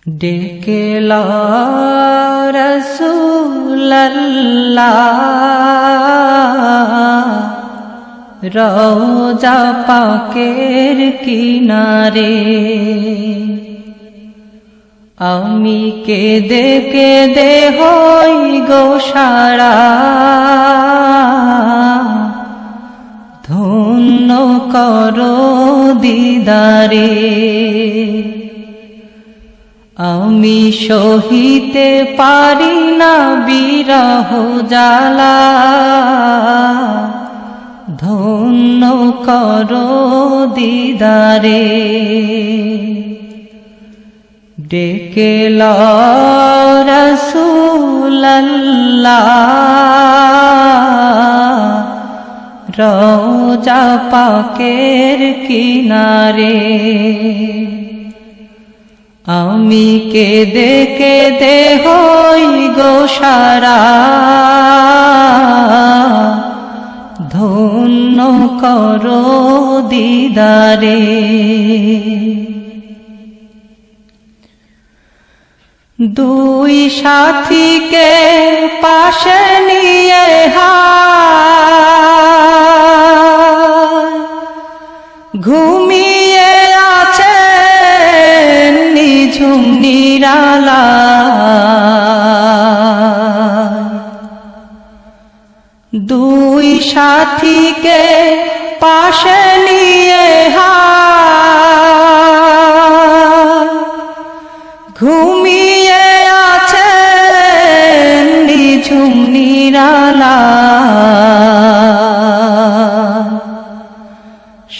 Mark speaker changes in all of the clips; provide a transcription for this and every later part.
Speaker 1: ডেকে লা রাসূলুল্লাহ রওজা পাকের কিনারে। আমি কেঁদে কেঁদে হই গো সারা, ধন্য করো দিদারে। আমি সহিতে পারি না বিরহ জ্বালা, ধন্য করো দিদারে। ডেকে লা রাসূলুল্লাহ রওজা পাকের কিনারে। আমি কেঁদে কেঁদে হই গো সারা, ধন্য করো দিদারে। দুই সাথীকে পাশে নিয়ে ঘুমিয়ে আছে নিঝুম নিরালা। দুই সাথীকে পাশে নিয়ে ঘুমিয়ে আছে নিঝুম নিরালা।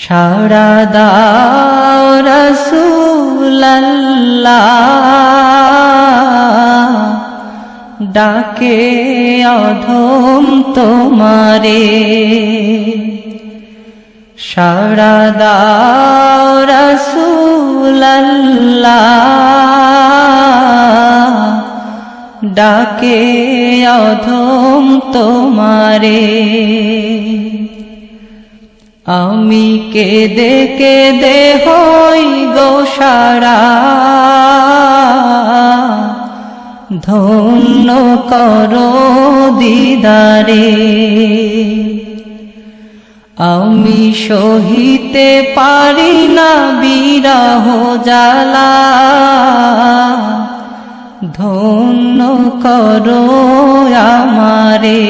Speaker 1: সাড়া দাও রাসূলুল্লাহ ডাকে অধম তোমারে। সাড়া দাও রাসূলুল্লাহ ডাকে অধম তোমারে। আমি কেঁদে কেঁদে হই গো সারা, ধন্য করো দিদারে। আমি সহিতে পারি না বিরহ জ্বালা, ধন্য করো আমারে।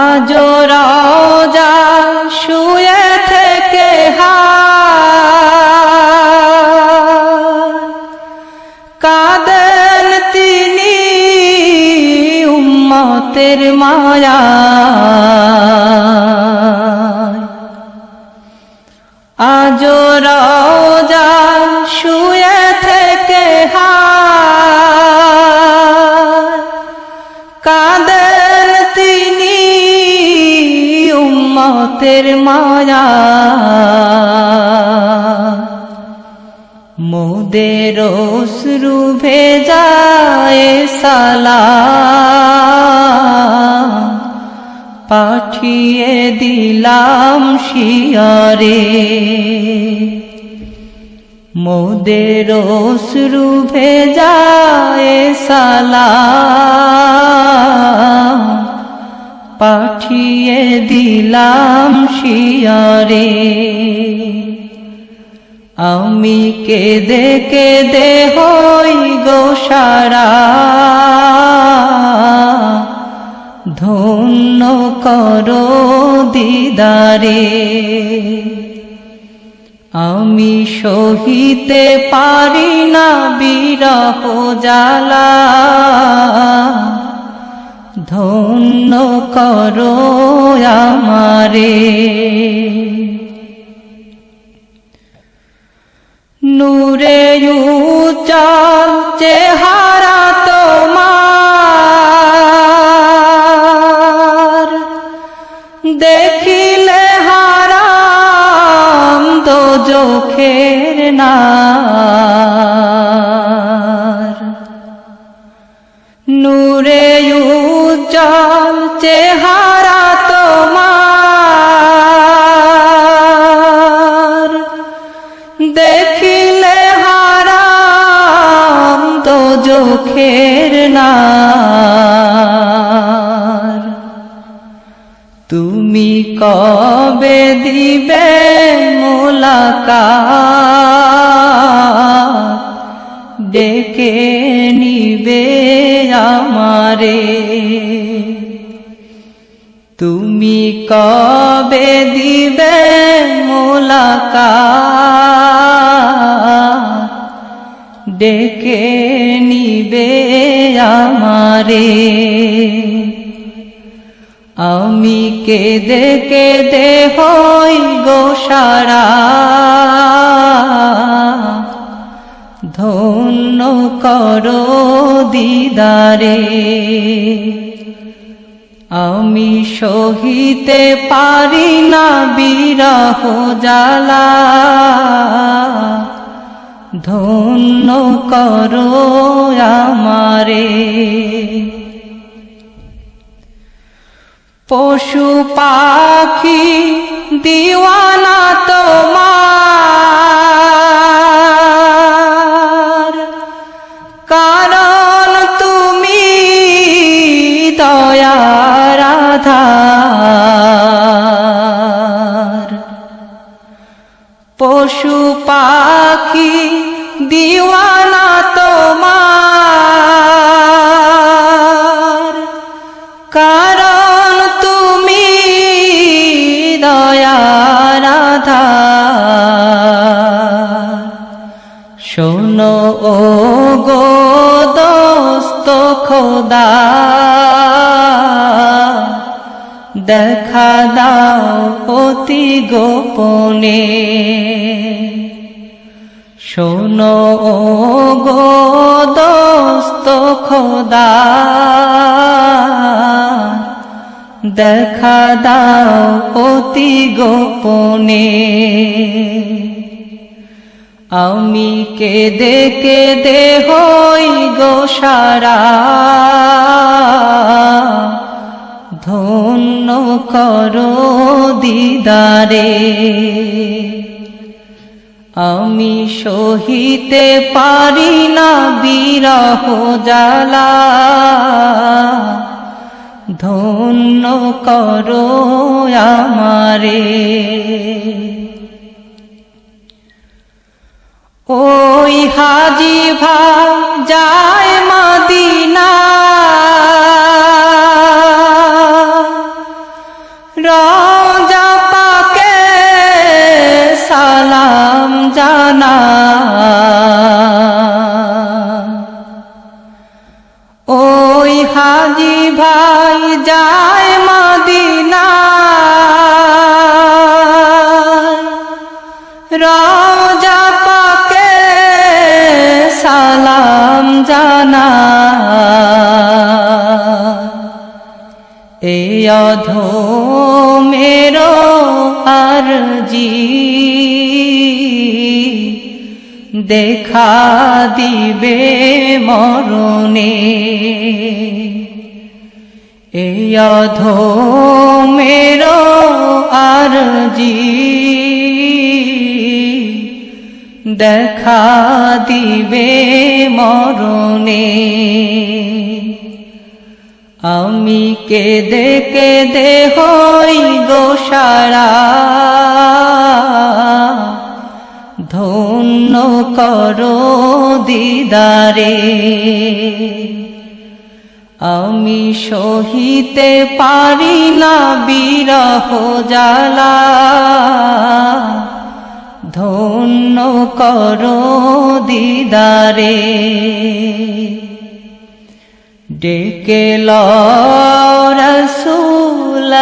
Speaker 1: আজ রওজা শুয়ে থেকে কাঁদেন তিনি উম্মতের মায়ায়। আজ রওজা শুয়ে থেকে কাঁদেন তিনি উম্মতের মায়ায়। মোদের অশ্রু ভেজায় সালাম পাঠিয়ে দিলাম শিয়রে। মোদের অশ্রু ভেজায় সালাম পাঠিয়ে দিলাম শিয়রে। আমি কেঁদে কেঁদে হই গো সারা, ধন্য করো দিদারে। আমি সহিতে পারি না বিরহ জ্বালা, ধন্য করো আমারে। নূরে উজ্জ্বল চেহারা তোমার, দেখিলে হারাম দোজখের নার। নূরে উজ্জ্বল চেহারা তোমার, চোখের নার তুমি কবে দিবে মোলাকাত ডেকে নিবে আমারে তুমি কবে দিবে মোলাকাত ডেকে নিবে আমারে আমি কেঁদে কেঁদে হই গো সারা ধন্য করো দিদারে আমি সহিতে পারি না বিরহ জ্বালা ধন্য করো আমারে পশু পাখি দিওয়ানা তোমার কারণ তুমি দয়ার আধার পশু পাখি দিওয়ানা তোমার কারণ তুমি দয়ার আধার শোনো ও গো দোস্ত খোদা দেখা দাও অতি গোপনে শোনো ও গো দোস্ত খোদা দেখা দাও অতি গোপনে আমি কেঁদে কেঁদে হই গো সারা ধন্য করো দিদারে আমি সহিতে পারি না বিরহ জ্বালা ধন্য করো আমারে ওই হাজি ভাই যায় মদিনা রওজা পাকে সালাম জানা ওই হাজি ভাই যায় মদিনা রওজা পাকে সালাম জানা এই অধমেরো আরজি দেখা দিবে মরণে এই অধমেরো আরজি দেখা দিবে মরণে আমি কেঁদে কেঁদে হই গো সারা ধন্য করো দিদারে আমি সহিতে পারি না বিরহ জ্বালা ধন্য করো দিদারে ডেকে লও রাসূলুল্লাহ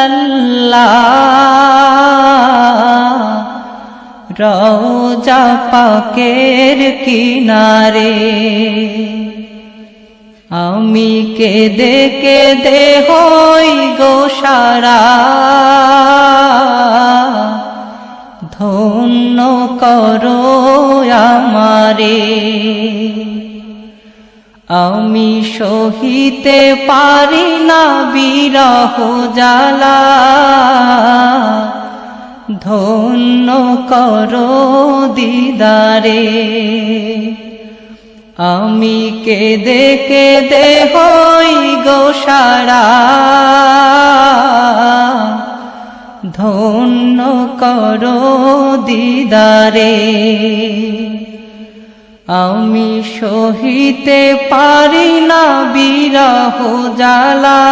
Speaker 1: রওজা পাকের কিনারে আমি কেঁদে কেঁদে হই গো সারা ধন্য করো আমারে আমি সহিতে পারি না বিরহ জ্বালা ধন্য করো দিদারে আমি কেঁদে কেঁদে হই গো সারা, ধন্য করো দিদারে। আমি সহিতে পারি না বিরহ জ্বালা,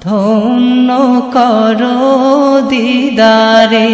Speaker 1: ধন্য করো দিদারে।